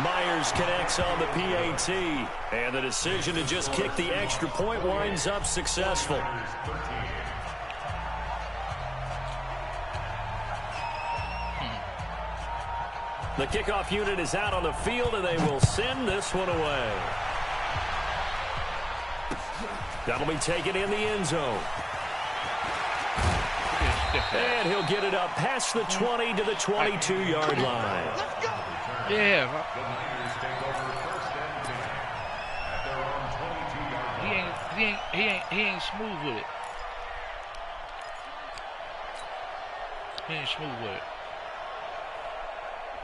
Myers connects on the PAT. And the decision to just kick the extra point winds up successful. The kickoff unit is out on the field, and they will send this one away. That'll be taken in the end zone. And he'll get it up past the 20 to the 22-yard line. Yeah. He ain't smooth with it. He ain't smooth with it.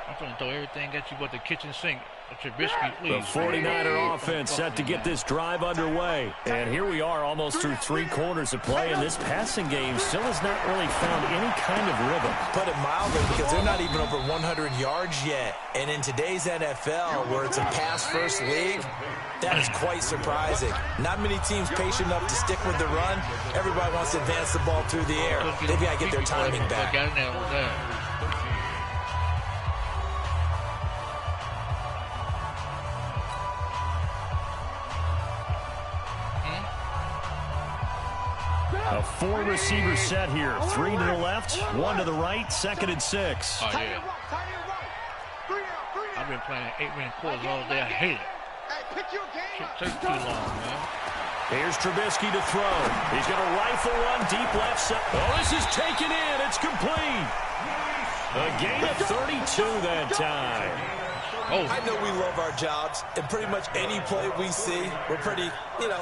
I'm going to throw everything at you but the kitchen sink. Trubisky, please. The 49er offense set to get this drive underway. And here we are almost through 3 quarters of play, and this passing game still has not really found any kind of rhythm. Put it mildly, because they're not even over 100 yards yet. And in today's NFL, where it's a pass-first league, that is quite surprising. Not many teams patient enough to stick with the run. Everybody wants to advance the ball through the air. They've got to get their timing back. A 4-receiver set here. 3 to the left, 1 to the right, second and 6. Oh, yeah. I've been playing 8-minute quarters all day. I hate it. It takes too long, man. Here's Trubisky to throw. He's going to rifle one deep left side. Oh, this is taken in. It's complete. A gain of 32 that time. Oh. I know we love our jobs, and pretty much any play we see, we're pretty,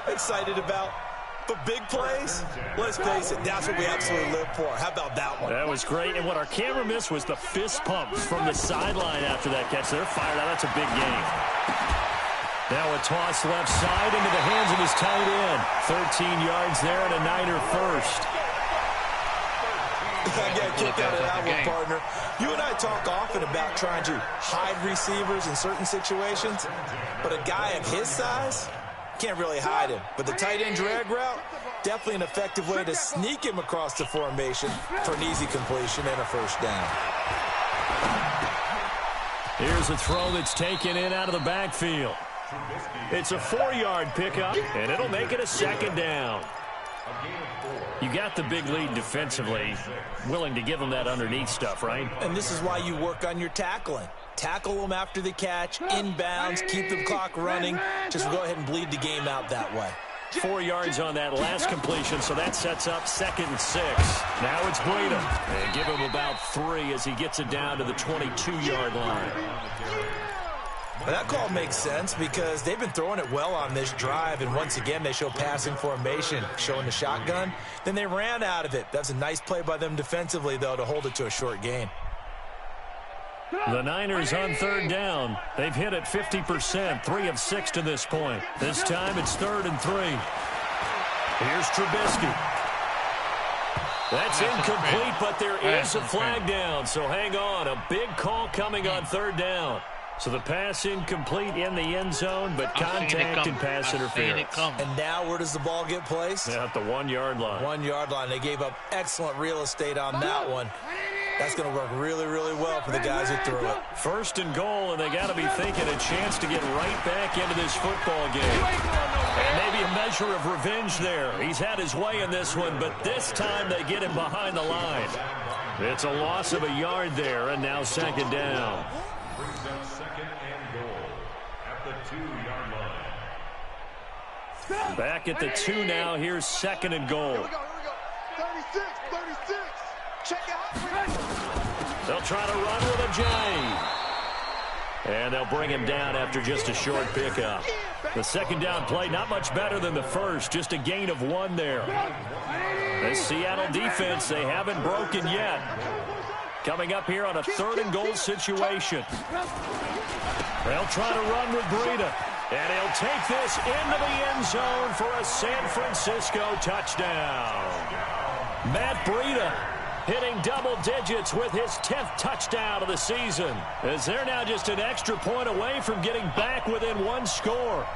excited about. But big plays, let's face it, that's what we absolutely live for. How about that one? That was great, and what our camera missed was the fist pumps from the sideline after that catch. They're fired out. That's a big game. Now a toss left side into the hands of his tight end. 13 yards there and a Niner first. I got kicked out of that one, partner. You and I talk often about trying to hide receivers in certain situations, but a guy of his size can't really hide him. But the tight end drag route, definitely an effective way to sneak him across the formation for an easy completion and a first down. Here's a throw that's taken in out of the backfield. It's a 4-yard pickup, and it'll make it a second down. You got the big lead defensively, willing to give them that underneath stuff, right? And this is why you work on your tackling. Tackle them after the catch, inbounds, keep the clock running. Just go ahead and bleed the game out that way. 4 yards on that last completion, so that sets up second and 6. Now it's Breedham. And give him about 3 as he gets it down to the 22-yard line. Well, that call makes sense because they've been throwing it well on this drive, and once again they show passing formation, showing the shotgun. Then they ran out of it. That's a nice play by them defensively, though, to hold it to a short gain. The Niners on third down. They've hit it 50%, 3 of 6 to this point. This time it's 3rd and 3. Here's Trubisky. That's incomplete, but there is a flag down, so hang on. A big call coming on 3rd down. So the pass incomplete in the end zone, but contact and pass interference. And now where does the ball get placed? Yeah, at the 1-yard line. 1-yard line. They gave up excellent real estate on that one. That's going to work really, really well for the guys who threw it. 1st and goal, and they got to be thinking a chance to get right back into this football game. And maybe a measure of revenge there. He's had his way in this one, but this time they get him behind the line. It's a loss of a yard there, and now 2nd down. Brings up 2nd and goal at the 2-yard line. Back at the 2 now. Here's 2nd and goal. Here we go. 36. Check out. They'll try to run with a J. And they'll bring him down after just a short pickup. The 2nd down play, not much better than the first. Just a gain of 1 there. The Seattle defense, they haven't broken yet. Coming up here on a 3rd and goal situation. They'll try to run with Breida. And he'll take this into the end zone for a San Francisco touchdown. Matt Breida hitting double digits with his 10th touchdown of the season, as they're now just an extra point away from getting back within 1 score.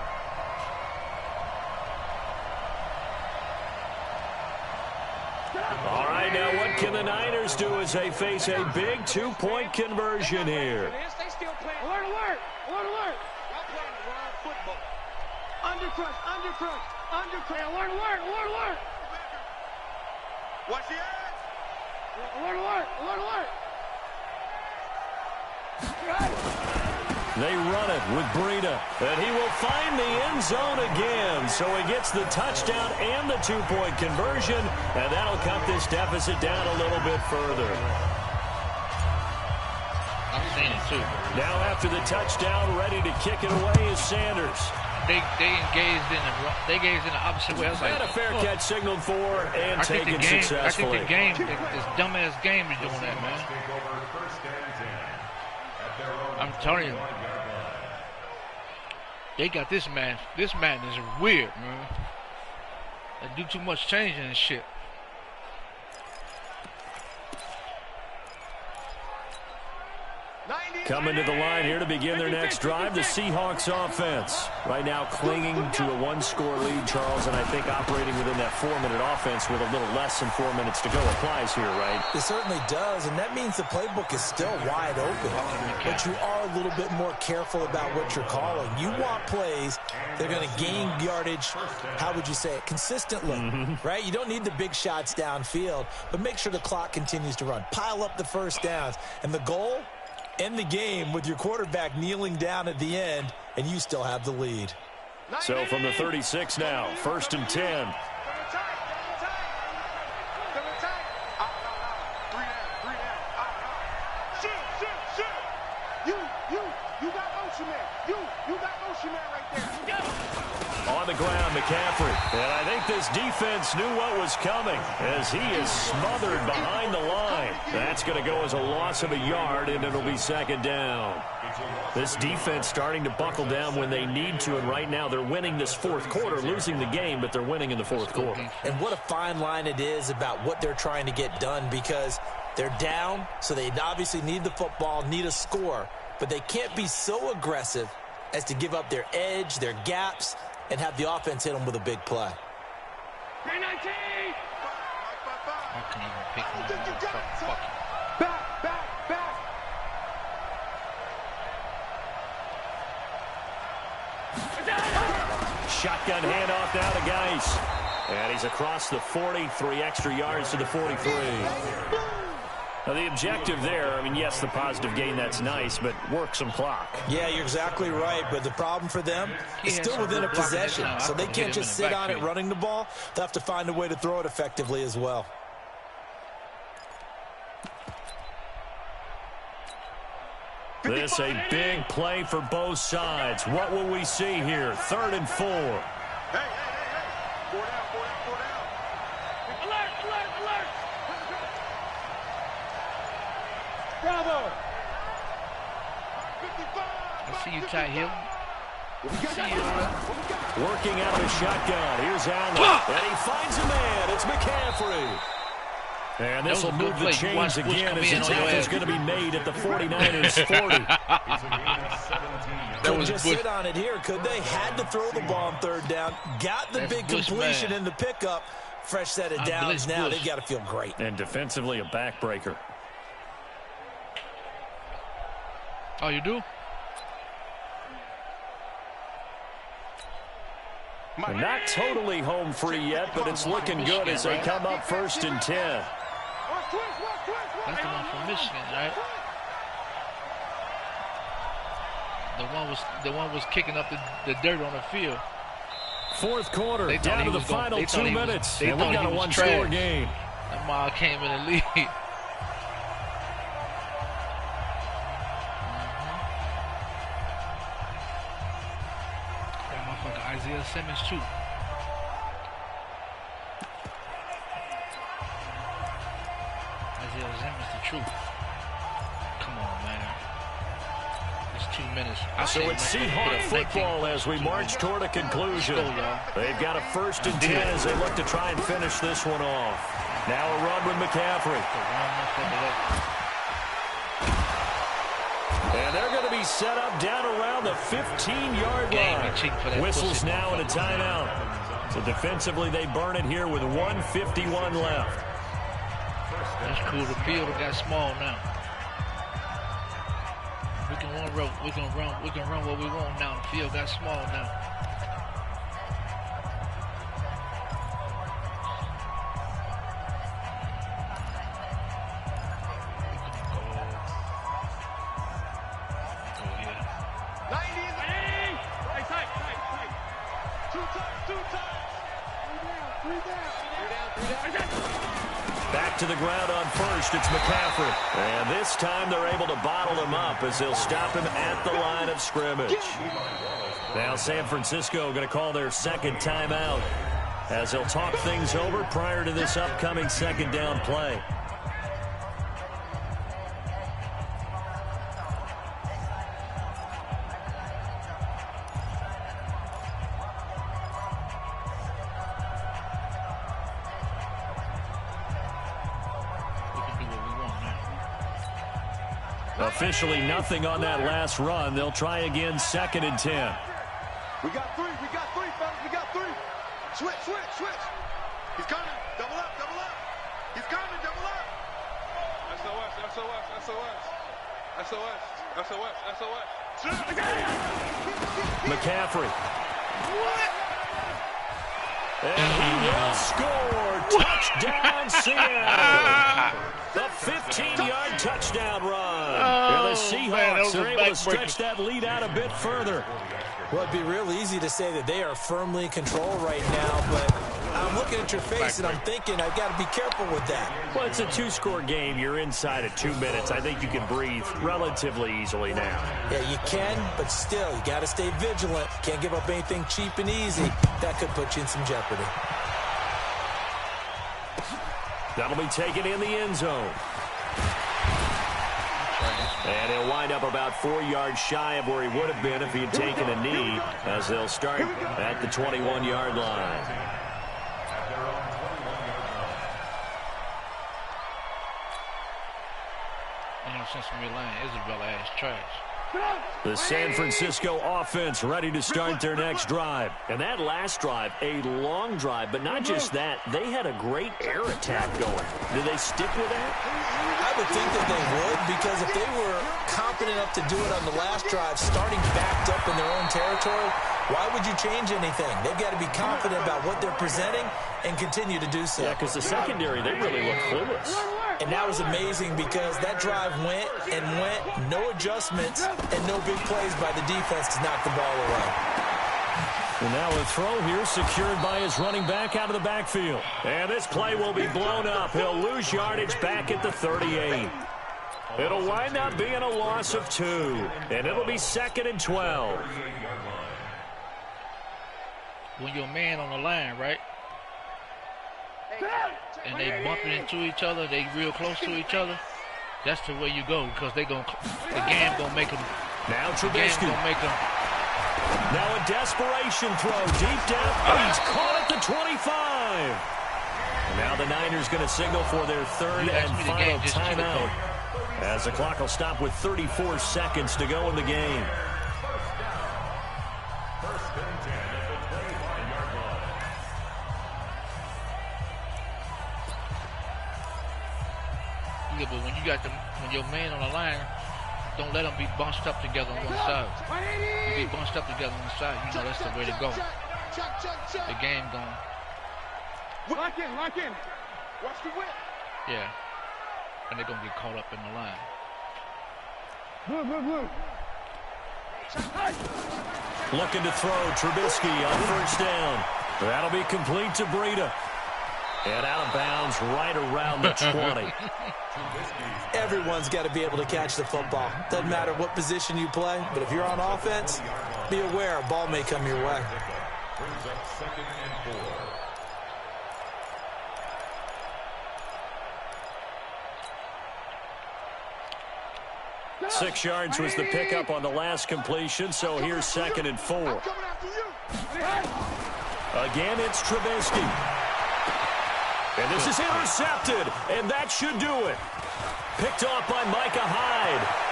All right, now what can the Niners do as they face a big 2-point conversion here? They still playing. Alert, alert, alert, alert. Y'all playing the wrong football. Undercrush, undercrush, undercrush. Alert, alert, alert, alert. Watch the edge. Alert, alert, alert, alert. They run it with Breida, and he will find the end zone again. So he gets the touchdown and the 2-point conversion, and that'll cut this deficit down a little bit further. I've seen it too. Now after the touchdown, ready to kick it away is Sanders. They engaged in the opposite way. I was like, And a fair catch signaled for and taken successfully. I think the game, this dumbass game is doing that, man. I'm telling you. They got this man. This man is weird, man. They do too much changing and shit. Coming to the line here to begin their next drive, the Seahawks offense. Right now clinging to a 1-score lead, Charles, and I think operating within that 4-minute offense with a little less than 4 minutes to go applies here, right? It certainly does, and that means the playbook is still wide open. But you are a little bit more careful about what you're calling. You want plays that are going to gain yardage, how would you say it, consistently, right? You don't need the big shots downfield, but make sure the clock continues to run. Pile up the first downs, and the goal? End the game with your quarterback kneeling down at the end, and you still have the lead. So from the 36 now, 1st and 10. You got Ocean Man. You got Ocean Man right there. On the ground, McCaffrey. And I think this defense knew what was coming as he is smothered behind the line. That's going to go as a loss of a yard, and it'll be 2nd down. This defense starting to buckle down when they need to, and right now they're winning this 4th quarter, losing the game, but they're winning in the 4th quarter. And what a fine line it is about what they're trying to get done, because they're down, so they obviously need the football, need a score, but they can't be so aggressive as to give up their edge, their gaps, and have the offense hit them with a big play. I can't even pick him up. Back. Shotgun handoff now to Geis. And he's across the 40, 3 extra yards to the 43. Now, the objective there, I mean, yes, the positive gain, that's nice, but work some clock. Yeah, you're exactly right, but the problem for them is still within a possession, so they can't just sit on it running the ball. They'll have to find a way to throw it effectively as well. This a big play for both sides. What will we see here? 3rd and 4. Hey. 4 down. Alert. Bravo. 55. I see you, Ty Hill. Working out of the shotgun. Here's Allen. And he finds a man. It's McCaffrey. And this will move the chains again as the tackle's going to be made at the 49ers 40. Couldn't just sit on it here, could they? Had to throw the ball on 3rd down. Got the big completion in the pickup. Fresh set of downs now. They've got to feel great. And defensively, a backbreaker. Oh, you do? And not totally home free yet, but it's looking good as they come up 1st and 10. That's the one from Michigan, right? The one was kicking up the dirt on the field. 4th quarter, down to the final 2 minutes, and we got a 1-score game. That Ma came in the lead. That motherfucker Isaiah Simmons too. Isaiah Simmons the truth. on, man. It's 2 minutes. So it's Seahawk football as we march toward a conclusion. They've got a 1st and 10 as they look to try and finish this one off. Now a run with McCaffrey. And they're going to be set up down around the 15-yard line. Whistles now and a timeout. So defensively, they burn it here with 1:51 left. That's cool. The field got small now. We can run what we want now. The field got small now. Back to the ground on first, it's McCaffrey. And this time they're able to bottle him up as they'll stop him at the line of scrimmage. Now San Francisco going to call their 2nd timeout as they'll talk things over prior to this upcoming 2nd down play. Officially nothing on that last run. They'll try again 2nd and 10. We got three, fellas, we got 3. Switch. He's coming, double up. He's coming, double up. SOS. McCaffrey. And he will score. Touchdown, Seattle. The 15-yard touchdown run. The Seahawks are able to stretch that lead out a bit further. Well, it'd be real easy to say that they are firmly in control right now, but I'm looking at your face and I'm thinking I've got to be careful with that. Well, it's a 2-score game. You're inside of 2 minutes. I think you can breathe relatively easily now. Yeah, you can, but still, you got to stay vigilant. Can't give up anything cheap and easy. That could put you in some jeopardy. That'll be taken in the end zone. And he'll wind up about 4 yards shy of where he would have been if he had taken a knee, as they'll start at the 21-yard line. Since we're lying, Isabella ass trash. The San Francisco offense ready to start their next drive. And that last drive, a long drive, but not just that. They had a great air attack going. Do they stick with that? I would think that they would, because if they were confident enough to do it on the last drive, starting backed up in their own territory, why would you change anything? They've got to be confident about what they're presenting and continue to do so. Yeah, because the secondary, they really look clueless. And that was amazing because that drive went, no adjustments, and no big plays by the defense to knock the ball away. And now a throw here secured by his running back out of the backfield. And this play will be blown up. He'll lose yardage back at the 38. It'll wind up being a loss of 2. And it'll be 2nd and 12. When you're a man on the line, right? And they bumping into each other, they real close to each other. That's the way you go, because the game gonna make them. Now Trubisky. Now a desperation throw deep down. He's caught at the 25. Now the Niners going to signal for their 3rd and final timeout, as the clock will stop with 34 seconds to go in the game. Yeah, but when your man on the line, don't let them be bunched up together on one side. You be bunched up together on one side, you know that's the way to go. The game going. Lock in. Watch the whip. Yeah. And they're going to get caught up in the line. Blue. Looking to throw Trubisky on 1st down. That'll be complete to Breida. And out of bounds right around the 20. Everyone's got to be able to catch the football. Doesn't matter what position you play, but if you're on offense, be aware a ball may come your way. Brings up 2nd and 4. 6 yards was the pickup on the last completion, so here's 2nd and 4. Again, it's Trubisky. And this is intercepted, and that should do it. Picked off by Micah Hyde.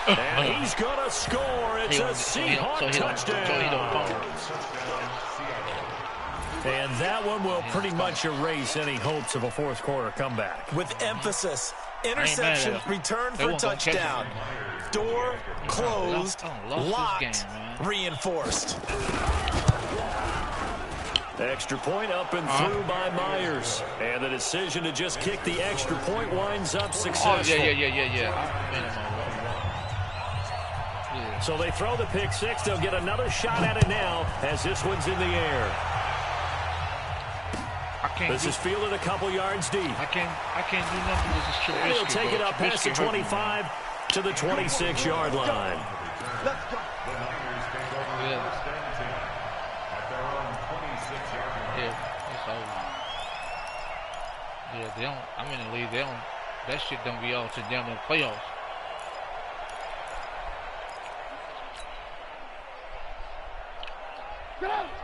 And he's going to score. It's a Seahawk touchdown. And that one will pretty much erase any hopes of a fourth quarter comeback. With emphasis, interception, return for touchdown. Door closed, locked, reinforced. Extra point up and through by Myers. And the decision to just kick the extra point winds up successful. So they throw the pick six. They'll get another shot at it now as this one's in the air. This is fielded a couple yards deep. I can't do nothing. This is Trubisky. He'll take it up past the 25 to the 26-yard line. Let's go. Yeah, they don't. I'm in the league. They don't. That shit don't be all to them in the playoffs.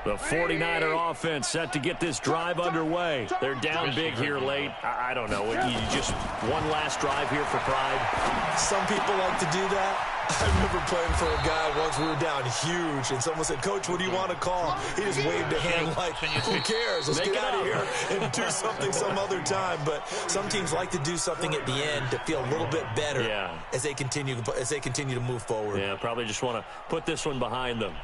The 49er offense set to get this drive underway. They're down big here late. I don't know. You just one last drive here for pride. Some people like to do that. I remember playing for a guy once. We were down huge, and someone said, "Coach, what do you want to call?" He just waved a hand like, "Who cares? Let's get out of here and do something some other time." But some teams like to do something at the end to feel a little bit better as they continue to move forward. Yeah, probably just want to put this one behind them.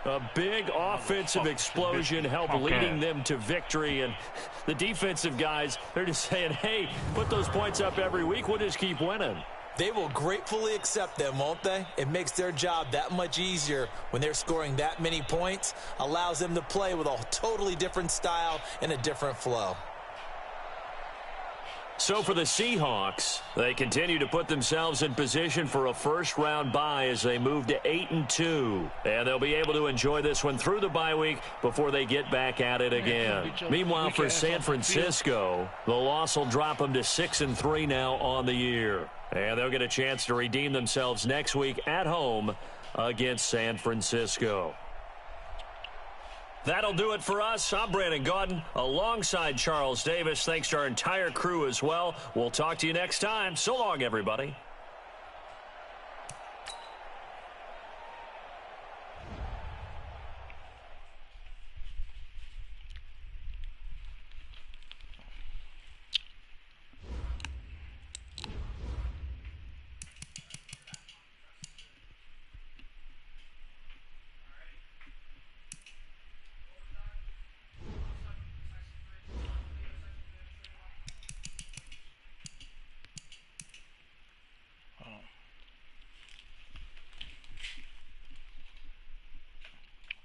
A big offensive explosion helped leading them to victory. And the defensive guys, they're just saying, hey, put those points up every week. We'll just keep winning. They will gratefully accept them, won't they? It makes their job that much easier when they're scoring that many points. Allows them to play with a totally different style and a different flow. So for the Seahawks, they continue to put themselves in position for a first-round bye as they move to 8-2. And they'll be able to enjoy this one through the bye week before they get back at it again. Meanwhile, for San Francisco, the loss will drop them to 6-3 now on the year. And they'll get a chance to redeem themselves next week at home against San Francisco. That'll do it for us. I'm Brandon Gaudin alongside Charles Davis. Thanks to our entire crew as well. We'll talk to you next time. So long, everybody.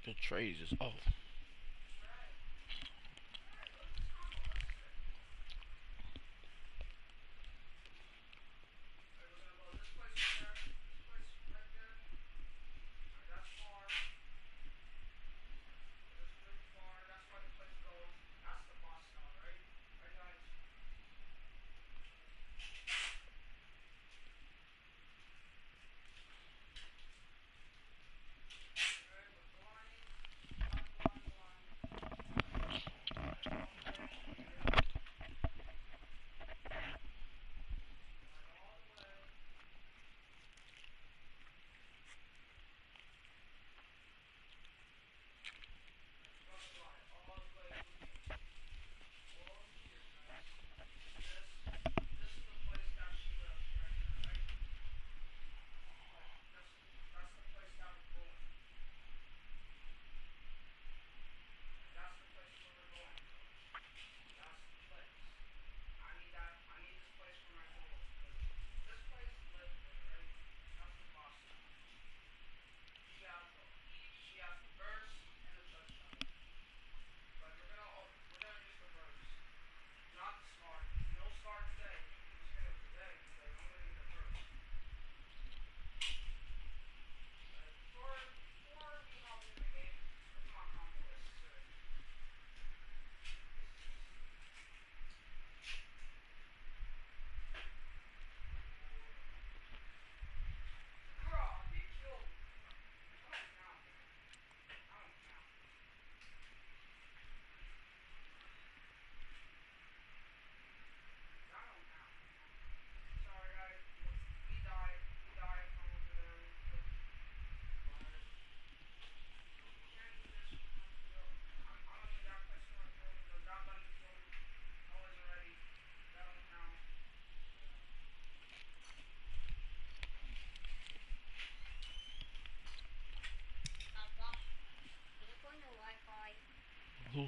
The trays is off.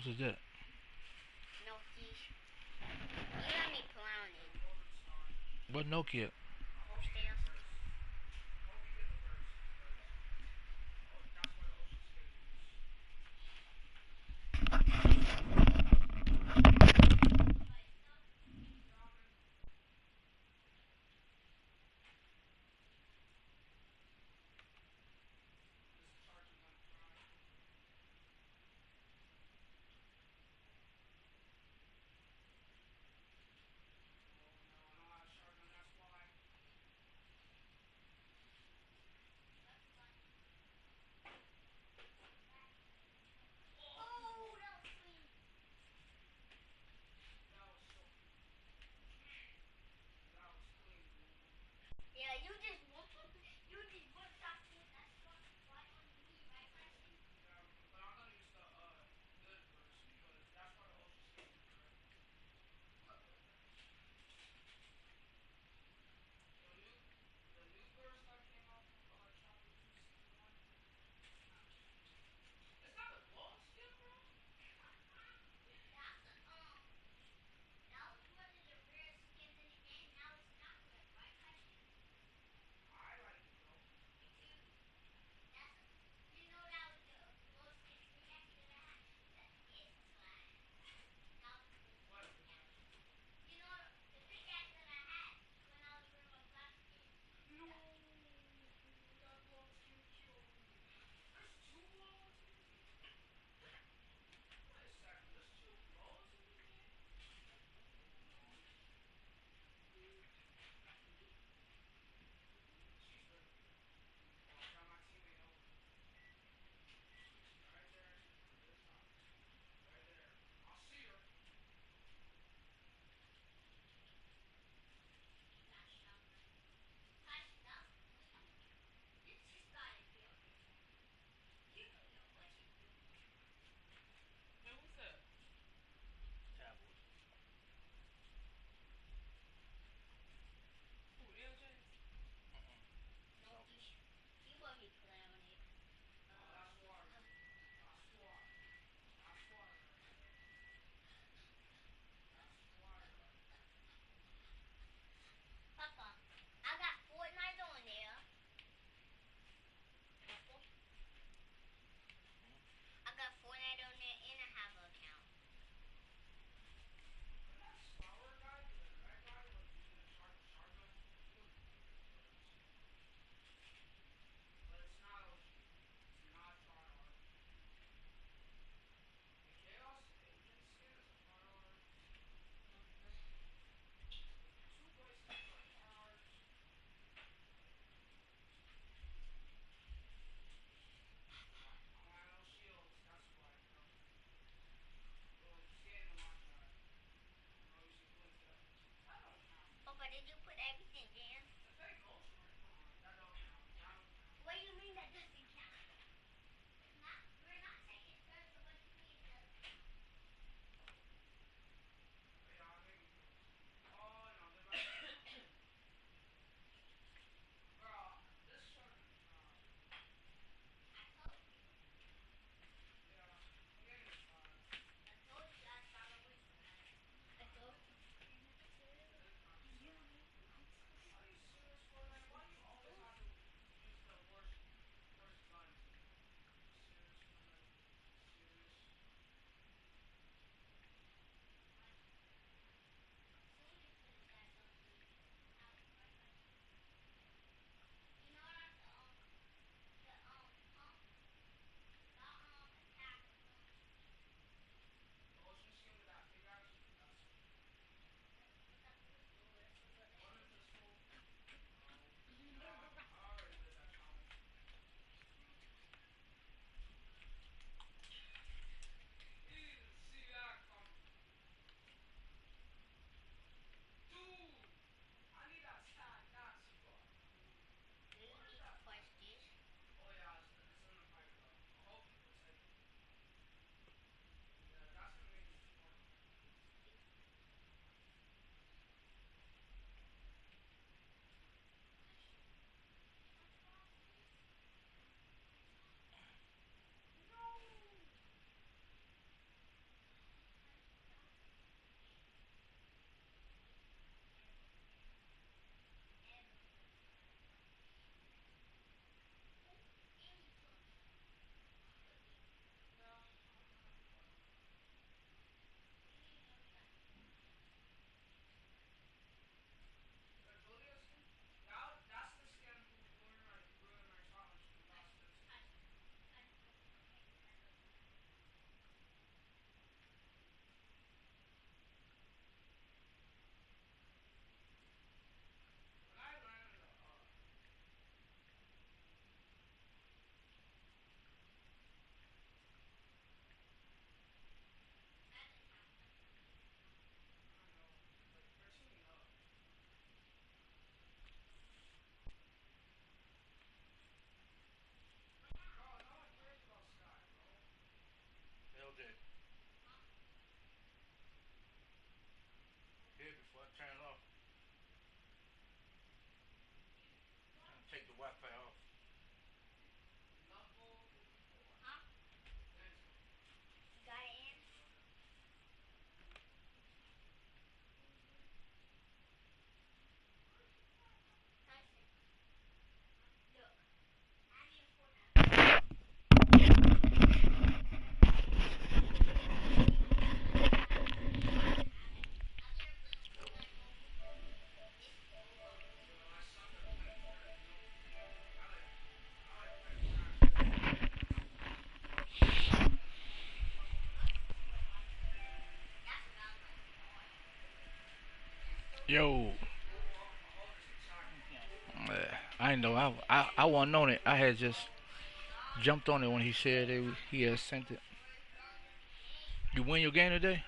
house is that? What Nokia? I know. I wasn't on it. I had just jumped on it when he said he had sent it. You win your game today?